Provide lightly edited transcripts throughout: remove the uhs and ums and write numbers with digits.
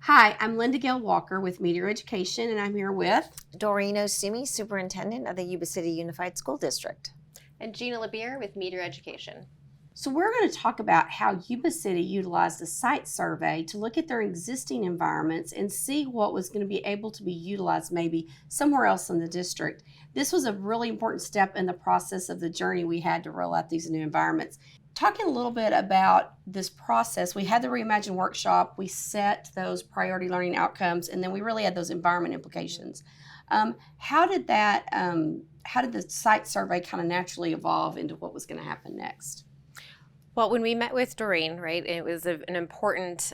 Hi, I'm Linda Gale Walker with Meteor Education, and I'm here with Doreen Osimi, Superintendent of the Yuba City Unified School District. And Gina LeBeer with Meteor Education. So we're going to talk about how Yuba City utilized the site survey to look at their existing environments and see what was going to be able to be utilized maybe somewhere else in the district. This was a really important step in the process of the journey we had to roll out these new environments. Talking a little bit about this process, we had the Reimagine Workshop, we set those priority learning outcomes, and then we really had those environment implications. How did the site survey kind of naturally evolve into what was going to happen next? Well, when we met with Doreen, right, it was an important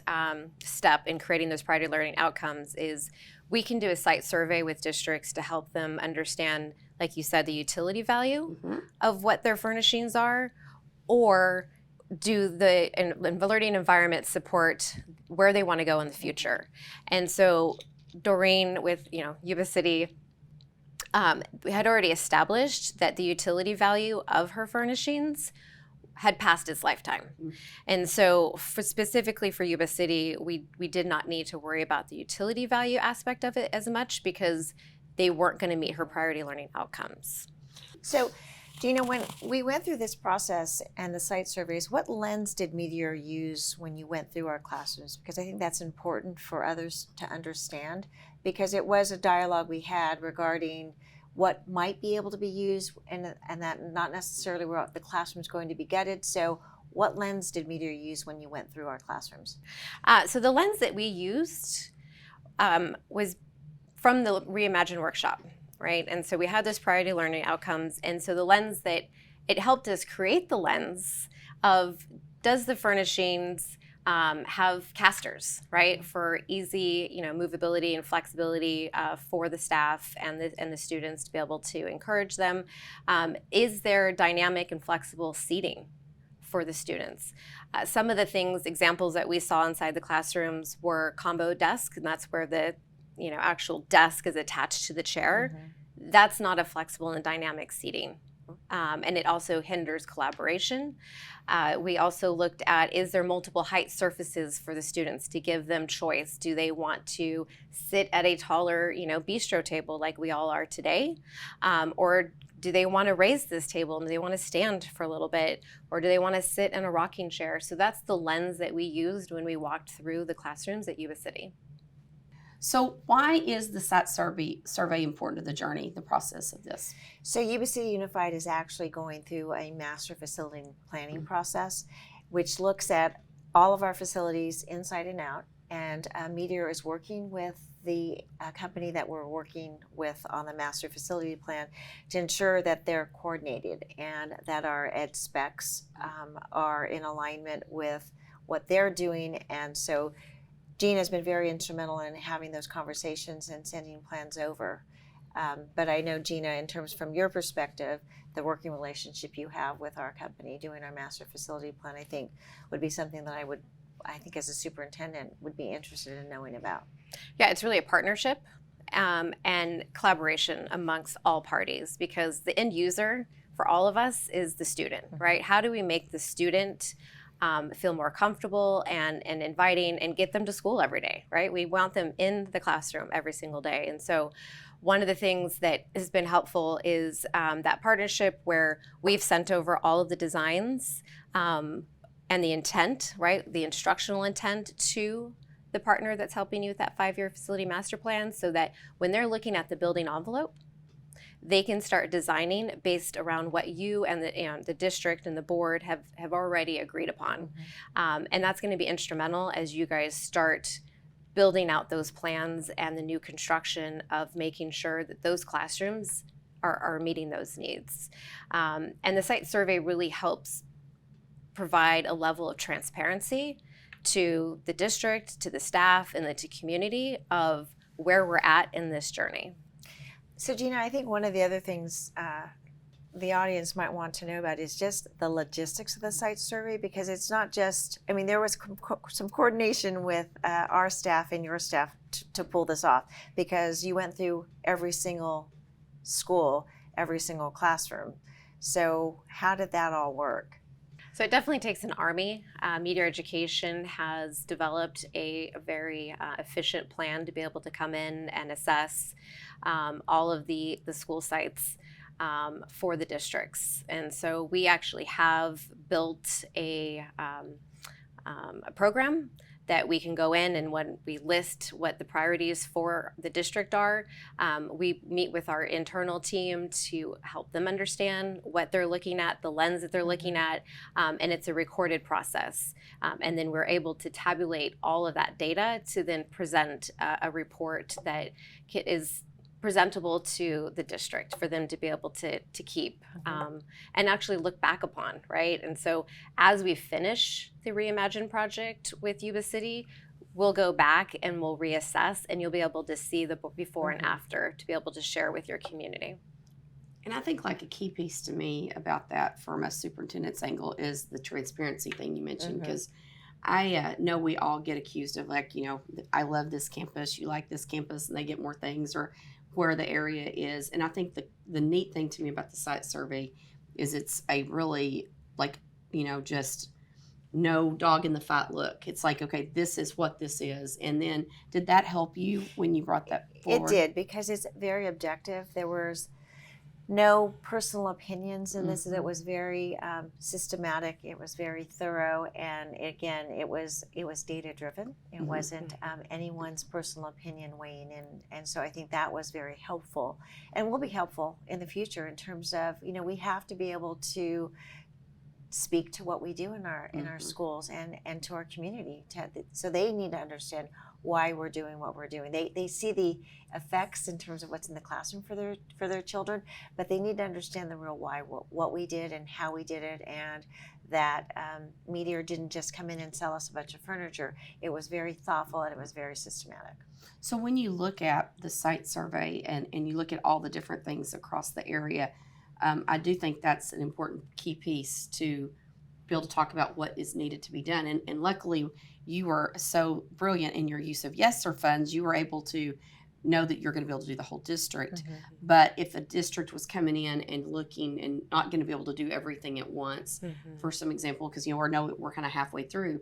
step in creating those priority learning outcomes is we can do a site survey with districts to help them understand, like you said, the utility value of what their furnishings are, or do the learning environment support where they want to go in the future. And so Doreen with Yuba City had already established that the utility value of her furnishings had passed its lifetime. And so specifically for Yuba City, we did not need to worry about the utility value aspect of it as much because they weren't going to meet her priority learning outcomes. So, Gina, when we went through this process and the site surveys, what lens did Meteor use when you went through our classrooms? Because I think that's important for others to understand, because it was a dialogue we had regarding what might be able to be used and that not necessarily where the classroom's going to be gutted. So what lens did Meteor use when you went through our classrooms? So the lens that we used was from the Reimagine Workshop, right? And so we had those priority learning outcomes. And so the lens that it helped us create the lens of, does the furnishings have casters, right, for easy, movability and flexibility for the staff and the students to be able to encourage them? Is there dynamic and flexible seating for the students? Some of the examples that we saw inside the classrooms were combo desks, and that's where the actual desk is attached to the chair. That's not a flexible and dynamic seating. And it also hinders collaboration. We also looked at, is there multiple height surfaces for the students to give them choice? Do they want to sit at a taller, bistro table like we all are today? Or do they want to raise this table and do they want to stand for a little bit? Or do they want to sit in a rocking chair? So that's the lens that we used when we walked through the classrooms at Yuba City. So why is the site survey important to the journey, the process of this? So Yuba City Unified is actually going through a master facility planning process, which looks at all of our facilities inside and out. And Meteor is working with the company that we're working with on the master facility plan to ensure that they're coordinated and that our ed specs are in alignment with what they're doing. And so Gina has been very instrumental in having those conversations and sending plans over. But I know, Gina, in terms from your perspective, the working relationship you have with our company doing our master facility plan, I think would be something that I think as a superintendent would be interested in knowing about. Yeah, it's really a partnership and collaboration amongst all parties, because the end user for all of us is the student, right? How do we make the student feel more comfortable and inviting and get them to school every day, right? We want them in the classroom every single day. And so one of the things that has been helpful is that partnership where we've sent over all of the designs and the intent, right? The instructional intent to the partner that's helping you with that 5-year facility master plan, so that when they're looking at the building envelope, they can start designing based around what you and the district and the board have already agreed upon. And that's going to be instrumental as you guys start building out those plans and the new construction of making sure that those classrooms are meeting those needs. And the site survey really helps provide a level of transparency to the district, to the staff, and to community of where we're at in this journey. So Gina, I think one of the other things the audience might want to know about is just the logistics of the site survey, because it's not just, there was some coordination with our staff and your staff to pull this off, because you went through every single school, every single classroom. So how did that all work? So it definitely takes an army. Meteor Education has developed a very efficient plan to be able to come in and assess all of the school sites for the districts. And so we actually have built a program that we can go in, and when we list what the priorities for the district are, we meet with our internal team to help them understand what they're looking at, the lens that they're looking at, and it's a recorded process. And then we're able to tabulate all of that data to then present a report that is presentable to the district for them to be able to keep and actually look back upon, right? And so as we finish the Reimagine project with Yuba City, we'll go back and we'll reassess, and you'll be able to see the before and after to be able to share with your community. And I think like a key piece to me about that from a superintendent's angle is the transparency thing you mentioned, because I know we all get accused of like, I love this campus, you like this campus, and they get more things, or where the area is. And I think the neat thing to me about the site survey is it's a really like, just no dog in the fight look. It's like, okay, this is what this is. And then did that help you when you brought that forward? It did, because it's very objective. There was no personal opinions in this. It was very systematic. It was very thorough, and again, it was data driven. It wasn't anyone's personal opinion weighing in, and so I think that was very helpful, and will be helpful in the future in terms of we have to be able to speak to what we do in our schools and to our community, so they need to understand why we're doing what we're doing. They see the effects in terms of what's in the classroom for their children, but they need to understand the real why, what we did and how we did it, and that Meteor didn't just come in and sell us a bunch of furniture. It was very thoughtful and it was very systematic. So when you look at the site survey and you look at all the different things across the area, I do think that's an important key piece to be able to talk about what is needed to be done. And luckily, you were so brilliant in your use of YESER funds, you were able to know that you're going to be able to do the whole district. But if a district was coming in and looking and not going to be able to do everything at once, for some example, because we're kind of halfway through,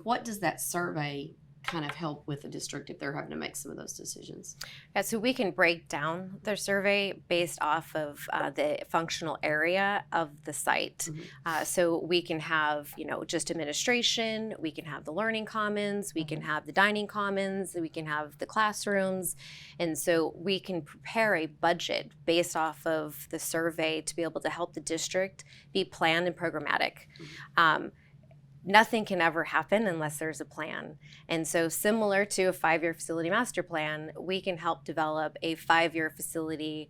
what does that survey kind of help with the district if they're having to make some of those decisions? Yeah, so we can break down their survey based off of the functional area of the site. So we can have, just administration, we can have the learning commons, we can have the dining commons, we can have the classrooms. And so we can prepare a budget based off of the survey to be able to help the district be planned and programmatic. Nothing can ever happen unless there's a plan. And so similar to a 5-year facility master plan, we can help develop a 5-year facility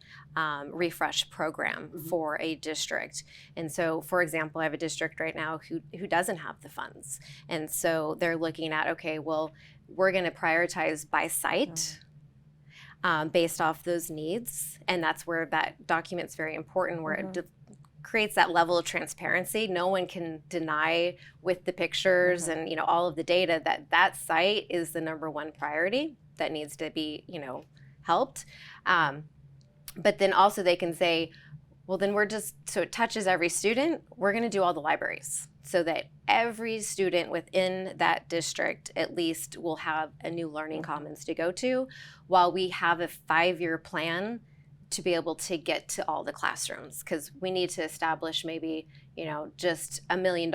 refresh program for a district. And so, for example, I have a district right now who doesn't have the funds. And so they're looking at, okay, well, we're going to prioritize by site based off those needs. And that's where that document's very important, where it creates that level of transparency. No one can deny with the pictures and all of the data that site is the number one priority that needs to be helped. But then also they can say, well, then so it touches every student, we're going to do all the libraries so that every student within that district at least will have a new learning commons to go to, while we have a 5-year plan to be able to get to all the classrooms, because we need to establish maybe just $1 million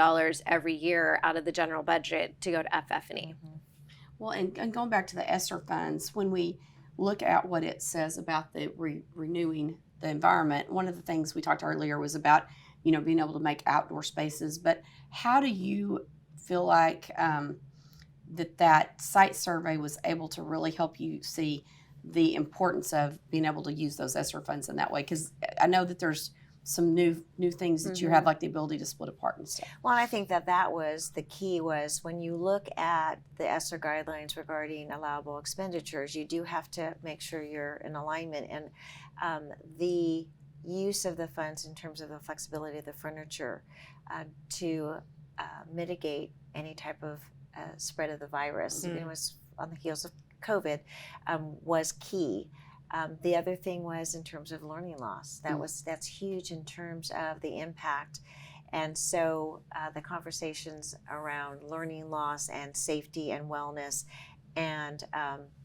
every year out of the general budget to go to FF&E. Well, and going back to the ESSER funds, when we look at what it says about the renewing the environment, one of the things we talked earlier was about being able to make outdoor spaces. But how do you feel like that site survey was able to really help you see the importance of being able to use those ESSER funds in that way? Because I know that there's some new things that you have, like the ability to split apart and stuff. Well, I think that was the key, was when you look at the ESSER guidelines regarding allowable expenditures, you do have to make sure you're in alignment. And the use of the funds in terms of the flexibility of the furniture to mitigate any type of spread of the virus, it was on the heels of COVID, was key. The other thing was in terms of learning loss. That's huge in terms of the impact And so the conversations around learning loss and safety and wellness and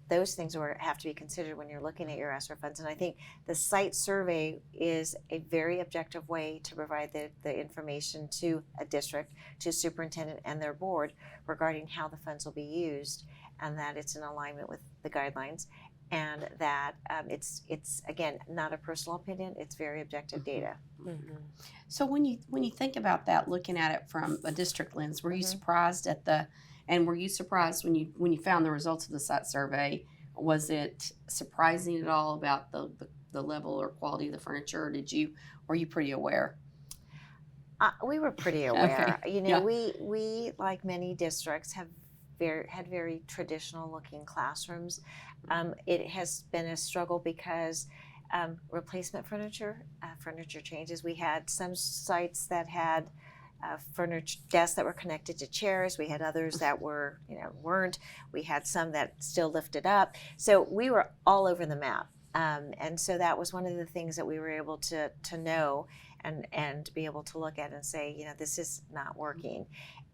those things have to be considered when you're looking at your ESSER funds. And I think the site survey is a very objective way to provide the information to a district, to superintendent and their board regarding how the funds will be used, and that it's in alignment with the guidelines, and that it's again not a personal opinion, it's very objective data. Mm-hmm. So when you think about that, looking at it from a district lens, were you surprised were you surprised when you found the results of the site survey? Was it surprising at all about the level or quality of the furniture, or were you pretty aware? We were pretty aware. Okay. You know, we like many districts had very traditional looking classrooms. It has been a struggle because replacement furniture changes. We had some sites that had furniture desks that were connected to chairs. We had others that were, weren't. We had some that still lifted up. So we were all over the map. And so that was one of the things that we were able to know and be able to look at and say, this is not working.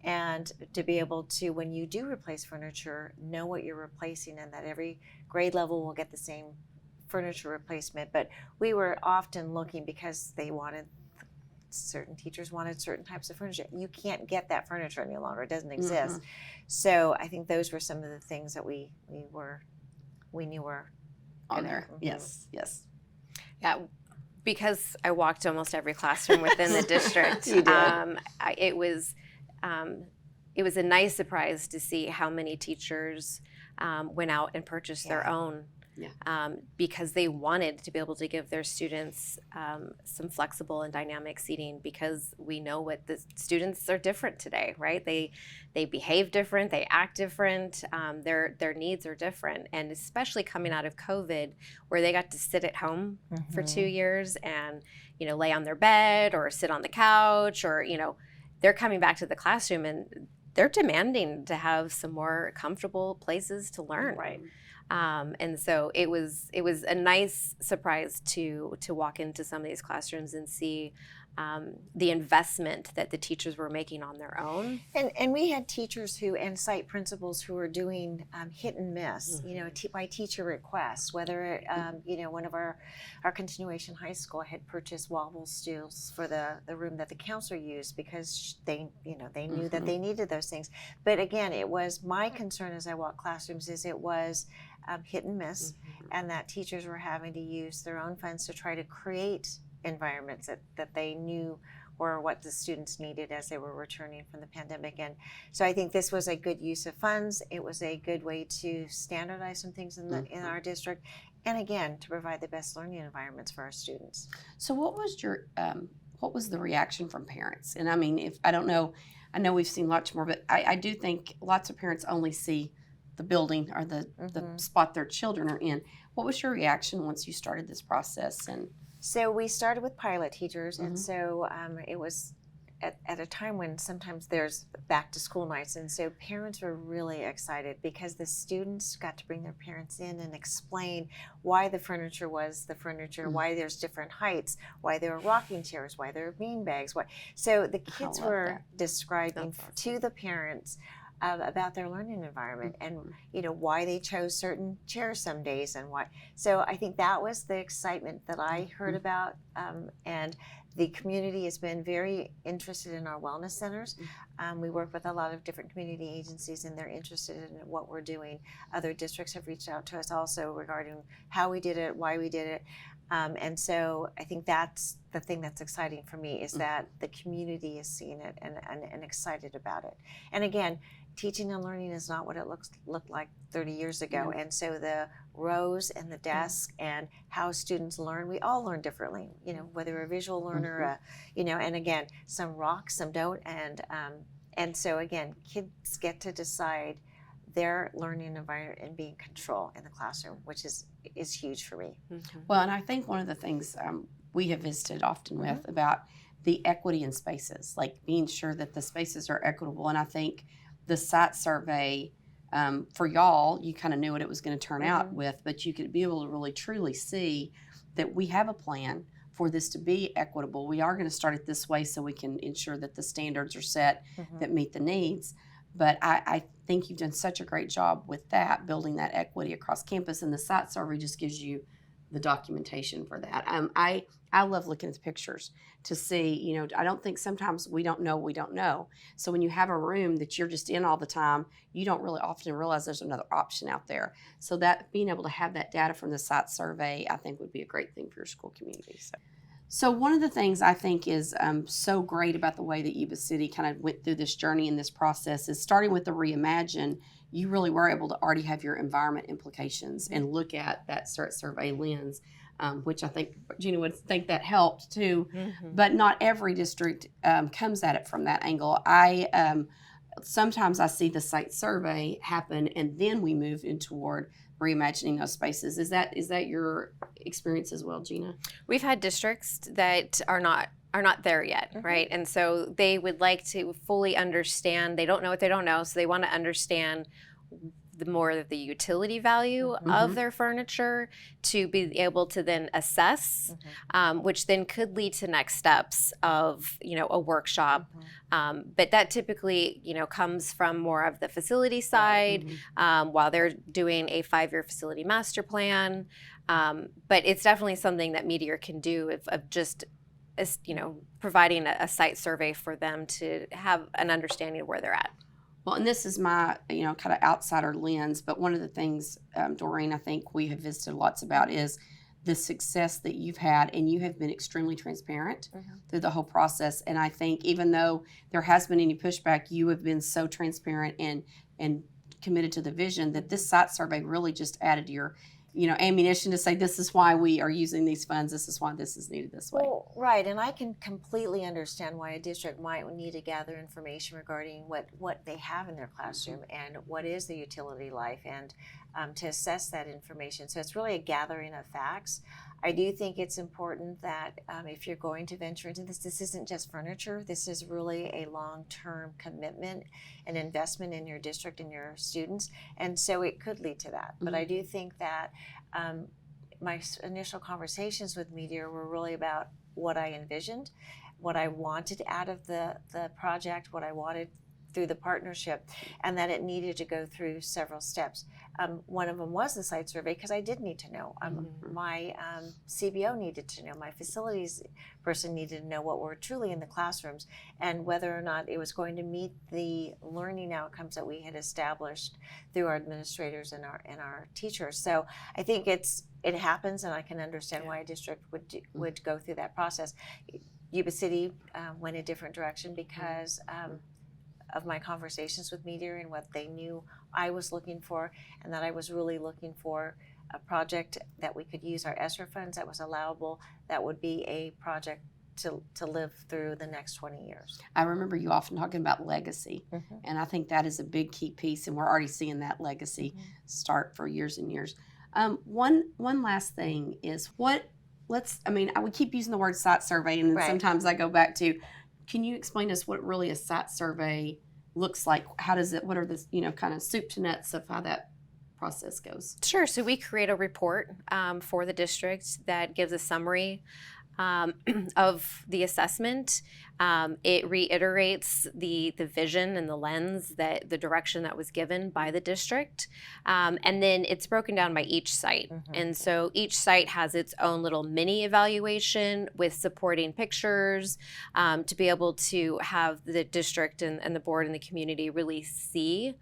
And to be able to, when you do replace furniture, know what you're replacing, and that every grade level will get the same furniture replacement. But we were often looking because certain teachers wanted certain types of furniture. You can't get that furniture any longer. It doesn't exist. So I think those were some of the things that we knew were On there. Yes. Yeah, because I walked almost every classroom within the district. You did. It was a nice surprise to see how many teachers went out and purchased their own. Because they wanted to be able to give their students some flexible and dynamic seating, because we know what the students are different today, right? They behave different, they act different, their needs are different, and especially coming out of COVID, where they got to sit at home for 2 years and lay on their bed or sit on the couch, or they're coming back to the classroom and they're demanding to have some more comfortable places to learn. Right. And so it was a nice surprise to walk into some of these classrooms and see the investment that the teachers were making on their own. And we had teachers and site principals who were doing hit and miss, by teacher request, whether, one of our continuation high school had purchased wobble stools for the room that the counselor used because they knew that they needed those things. But again, it was my concern as I walked classrooms is it was hit and miss, and that teachers were having to use their own funds to try to create environments that they knew were what the students needed as they were returning from the pandemic. And so I think this was a good use of funds. It was a good way to standardize some things in our district, and again, to provide the best learning environments for our students. So what was the reaction from parents? And I mean, I know we've seen lots more, but I do think lots of parents only see the building or the spot their children are in. What was your reaction once you started this process? And so we started with pilot teachers, and so it was at a time when sometimes there's back to school nights, and so parents were really excited because the students got to bring their parents in and explain why the furniture was the furniture, why there's different heights, why there are rocking chairs, why there are bean bags. So the kids were describing to the parents about their learning environment and why they chose certain chairs some days and why. So I think that was the excitement that I heard about, and the community has been very interested in our wellness centers. We work with a lot of different community agencies, and they're interested in what we're doing. Other districts have reached out to us also regarding how we did it, why we did it. And so I think that's the thing that's exciting for me is that the community is seeing it and excited about it. And again, teaching and learning is not what it looked like 30 years ago. And so the rows and the desk and how students learn, we all learn differently, whether you're a visual learner, and again, some rock, some don't. And so again, kids get to decide their learning environment and be in control in the classroom, which is huge for me. Well, and I think one of the things we have visited often with about the equity in spaces, like being sure that the spaces are equitable. And I think the site survey for y'all, you kind of knew what it was going to turn out with, but you could be able to really truly see that we have a plan for this to be equitable, we are going to start it this way so we can ensure that the standards are set that meet the needs. But I think you've done such a great job with that, building that equity across campus, and the site survey just gives you the documentation for that. I love looking at the pictures to see, I don't think sometimes we don't know. So when you have a room that you're just in all the time, you don't really often realize there's another option out there. So that being able to have that data from the site survey, I think would be a great thing for your school community. So one of the things I think is so great about the way that Yuba City kind of went through this journey and this process is starting with the Reimagine, you really were able to already have your environment implications and look at that survey lens, which I think Gina would think that helped too. But not every district comes at it from that angle. Sometimes I see the site survey happen and then we move in toward reimagining those spaces. Is that your experience as well, Gina? We've had districts that are not there yet, right? And so they would like to fully understand. They don't know what they don't know, so they want to understand more of the utility value of their furniture to be able to then assess, which then could lead to next steps of, a workshop. But that typically, comes from more of the facility side while they're doing a 5-year facility master plan. But it's definitely something that Meteor can do of just, providing a site survey for them to have an understanding of where they're at. Well, and this is my, kind of outsider lens, but one of the things, Doreen, I think we have visited lots about is the success that you've had, and you have been extremely transparent through the whole process. And I think even though there has been any pushback, you have been so transparent and committed to the vision that this site survey really just added your ammunition to say this is why we are using these funds, this is why this is needed this way. Well, right, and I can completely understand why a district might need to gather information regarding what they have in their classroom and what is the utility life, and to assess that information. So it's really a gathering of facts. I do think it's important that if you're going to venture into this isn't just furniture. This is really a long-term commitment and investment in your district and your students, and so it could lead to that. But I do think that my initial conversations with Meteor were really about what I envisioned, what I wanted out of the project, what I wanted through the partnership, and that it needed to go through several steps. One of them was the site survey, because I did need to know. My CBO needed to know, my facilities person needed to know what were truly in the classrooms and whether or not it was going to meet the learning outcomes that we had established through our administrators and our teachers. So I think it happens, and I can understand why a district would go through that process. Yuba City went a different direction because of my conversations with Meteor and what they knew I was looking for, and that I was really looking for a project that we could use our ESSER funds that was allowable, that would be a project to live through the next 20 years. I remember you often talking about legacy, and I think that is a big key piece, and we're already seeing that legacy start for years and years. One last thing is I would keep using the word site survey, and then sometimes I go back to, can you explain to us what really a site survey looks like? What are the, kind of soup to nuts of how that process goes? Sure. So we create a report for the district that gives a summary of the assessment. It reiterates the vision and the lens, that the direction that was given by the district. And then it's broken down by each site. And so each site has its own little mini evaluation with supporting pictures to be able to have the district and the board and the community really see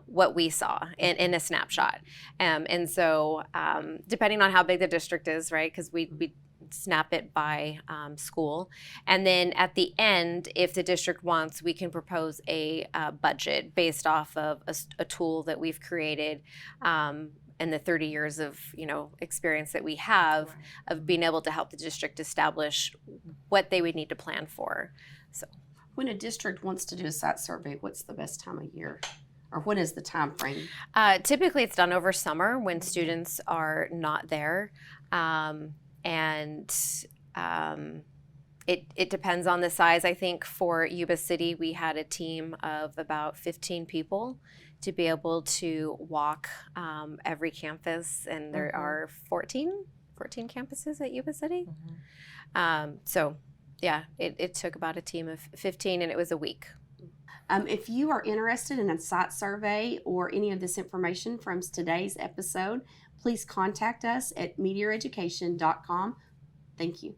what we saw in a snapshot. And so depending on how big the district is, right, because we snap it by school. And then at the end, if the district wants, we can propose a budget based off of a tool that we've created in the 30 years of experience that we have of being able to help the district establish what they would need to plan for. So when a district wants to do a site survey, what's the best time of year? Or what is the time frame? Typically it's done over summer when students are not there. It depends on the size. I think for Yuba City, we had a team of about 15 people to be able to walk every campus, and there are 14 14 campuses at Yuba City. Mhm. So yeah, it took about a team of 15, and it was a week. If you are interested in a site survey or any of this information from today's episode, please contact us at meteoreducation.com. Thank you.